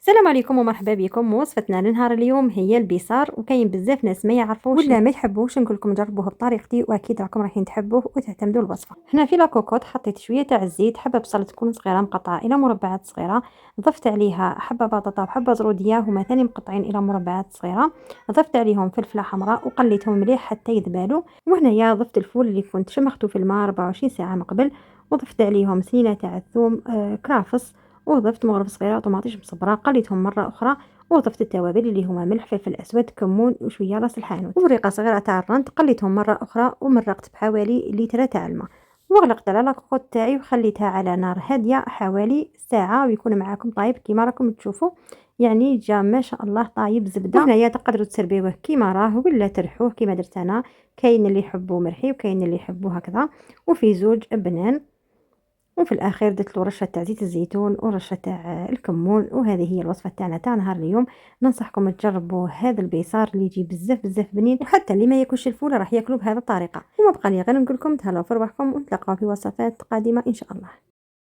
السلام عليكم ومرحبا بكم. وصفتنا لنهار اليوم هي البيصار، وكاين بزاف ناس ما يعرفوش ولا ما يحبوش. نقول لكم جربوه بطريقتي واكيد راكم رايحين تحبوه وتعتمدوا الوصفه. هنا في لاكوكوط حطيت شويه تاع الزيت، حبه بصله تكون صغيره مقطعه الى مربعات صغيره، ضفت عليها حبه بطاطا وحبه زروديه هما ثاني مقطعين الى مربعات صغيره، ضفت عليهم فلفله حمراء وقليتهم مليح حتى يذبالوا. وهنايا ضفت الفول اللي كنت شمخته في الماء 24 ساعه من قبل، وضفت عليهم سنينه تاع الثوم كرافس، وضفت مغرفة صغيرة طماطيش مصبرة قليتهم مرة أخرى، وضفت التوابل اللي هما ملح فلفل أسود كمون وشوية راس الحانوت وورقة صغيرة تاع الرند، قليتهم مرة أخرى ومرقت بحوالي لتر تاع الماء، وغلقت على لاكوط تاعي وخليتها على نار هادية حوالي ساعة ويكون معاكم طايب كيما راكم تشوفوا. يعني جا ما شاء الله طايب زبدة. وهنايا تقدروا تسربيوه كيما راه ولا ترحوه كيما درت انا، كاين اللي يحبوه مرحي وكاين اللي يحبوه هكذا، وفي زوج بنان، وفي الاخير درت له رشه تاع زيت الزيتون ورشه تاع الكمون. وهذه هي الوصفه تاعنا تاع نهار اليوم. ننصحكم تجربوا هذا البيصار اللي يجي بزاف بزاف بنين، وحتى اللي ما ياكلش الفول راح ياكلوا بهذه الطريقه. وما بقى لي غير نقول لكم تهلاو في رواحكم ونتلاقاو في وصفات قادمه ان شاء الله.